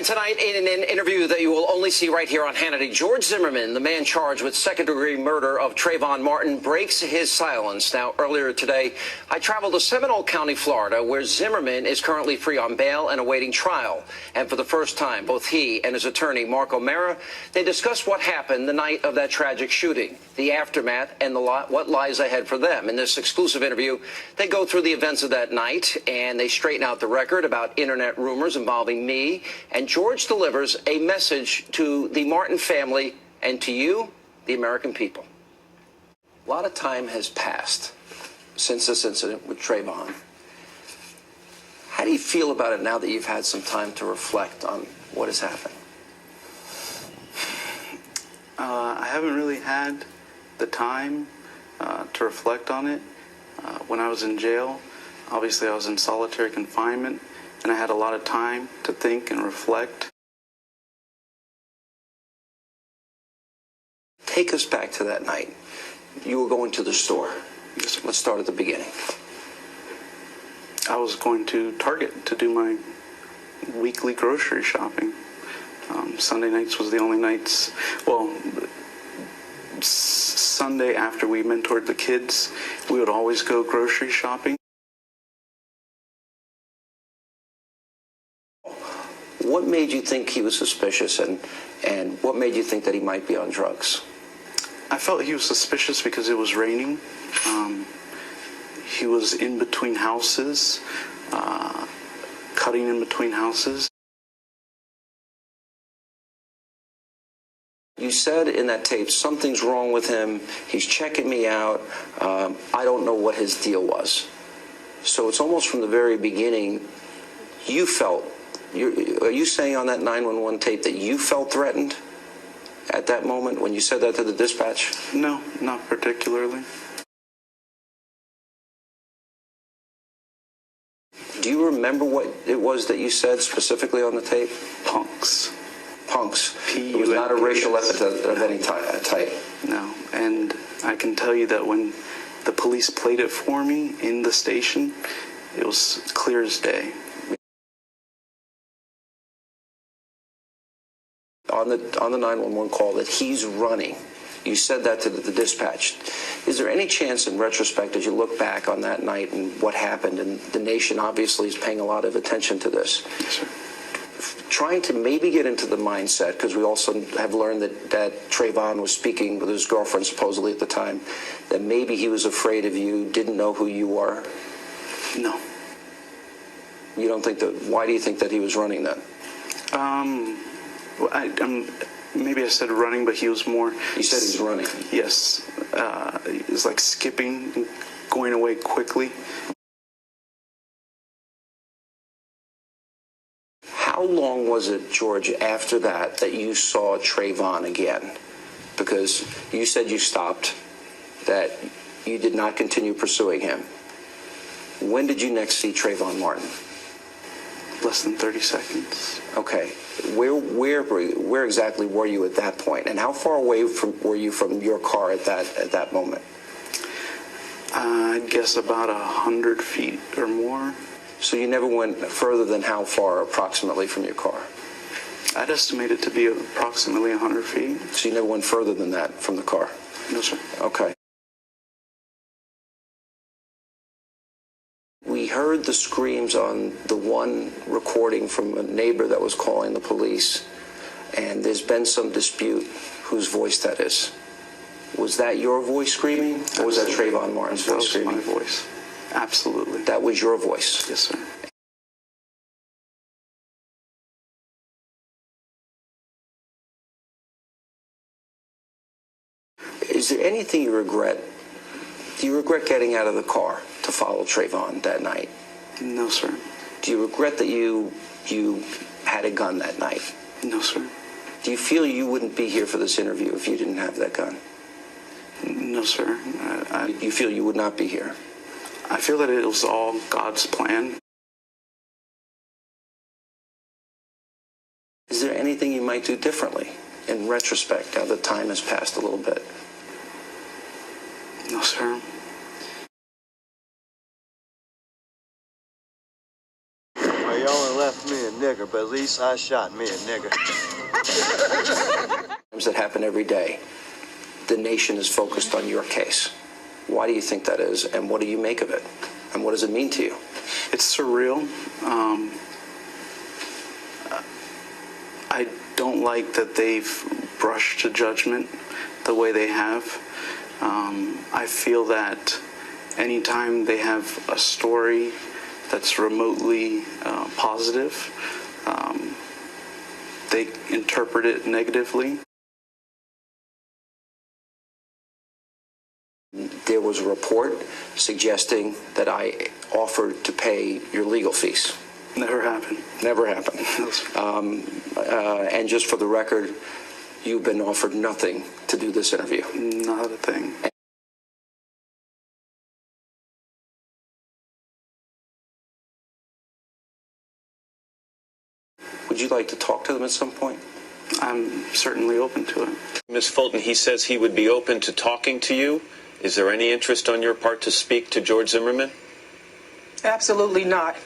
And tonight, in an interview that you will only see right here on Hannity, George Zimmerman, the man charged with second-degree murder of Trayvon Martin, breaks his silence. Now, earlier today, I traveled to Seminole County, Florida, where Zimmerman is currently free on bail and awaiting trial. And for the first time, both he and his attorney, Mark O'Mara, they discussed what happened the night of that tragic shooting, the aftermath, and what lies ahead for them. In this exclusive interview, they go through the events of that night, and they straighten out the record about internet rumors involving me. And George delivers a message to the Martin family and to you, the American people. A lot of time has passed since this incident with Trayvon. How do you feel about it now that you've had some time to reflect on what has happened? I haven't really had the time to reflect on it. When I was in jail, obviously I was in solitary confinement, and I had a lot of time to think and reflect. Take us back to that night. You were going to the store. Let's start at the beginning. I was going to Target to do my weekly grocery shopping. Sunday nights was the only nights, well, Sunday after we mentored the kids, we would always go grocery shopping. What made you think he was suspicious, and what made you think that he might be on drugs? I felt he was suspicious because it was raining. He was in between houses, cutting in between houses. You said in that tape, something's wrong with him, he's checking me out, I don't know what his deal was. So it's almost from the very beginning, you felt, are you saying on that 911 tape that you felt threatened at that moment when you said that to the dispatch? No, not particularly. Do you remember what it was that you said specifically on the tape? Punks. Punks. It was not a racial epithet of any type. No, and I can tell you that when the police played it for me in the station, it was clear as day. On the 911 call that he's running, you said that to the dispatch. Is there any chance in retrospect, as you look back on that night and what happened, and the nation obviously is paying a lot of attention to this, yes, sir, trying to maybe get into the mindset, because we also have learned that Trayvon was speaking with his girlfriend supposedly at the time, that maybe he was afraid of you, didn't know who you were? No. You don't think that? Why do you think that he was running then? Well, maybe I said running, but he was more... You said he was running. Yes. It was like skipping, and going away quickly. How long was it, George, after that you saw Trayvon again? Because you said you stopped, that you did not continue pursuing him. When did you next see Trayvon Martin? Less than 30 seconds. Okay. Where exactly were you at that point? And how far away were you from your car at that moment? I'd guess about 100 feet or more. So you never went further than how far approximately from your car? I'd estimate it to be approximately 100 feet. So you never went further than that from the car? No, sir. Okay. We heard the screams on the one recording from a neighbor that was calling the police, and there's been some dispute whose voice that is. Was that your voice screaming, or was that Trayvon Martin's voice screaming? That was my voice. Absolutely. That was your voice? Yes, sir. Is there anything you regret? Do you regret getting out of the car to follow Trayvon that night? No, sir. Do you regret that you had a gun that night? No, sir. Do you feel you wouldn't be here for this interview if you didn't have that gun? No, sir. You feel you would not be here? I feel that it was all God's plan. Is there anything you might do differently in retrospect now that time has passed a little bit? No, sir. Are They only left me a nigger, but at least I shot me a nigger. That happen every day. The nation is focused on your case. Why do you think that is, and what do you make of it? And what does it mean to you? It's surreal. I don't like that they've brushed to judgment the way they have. I feel that anytime they have a story that's remotely positive, they interpret it negatively. There was a report suggesting that I offered to pay your legal fees. Never happened. Never happened. And just for the record, you've been offered nothing to do this interview. Not a thing. Would you like to talk to them at some point? I'm certainly open to it. Ms. Fulton, he says he would be open to talking to you. Is there any interest on your part to speak to George Zimmerman? Absolutely not.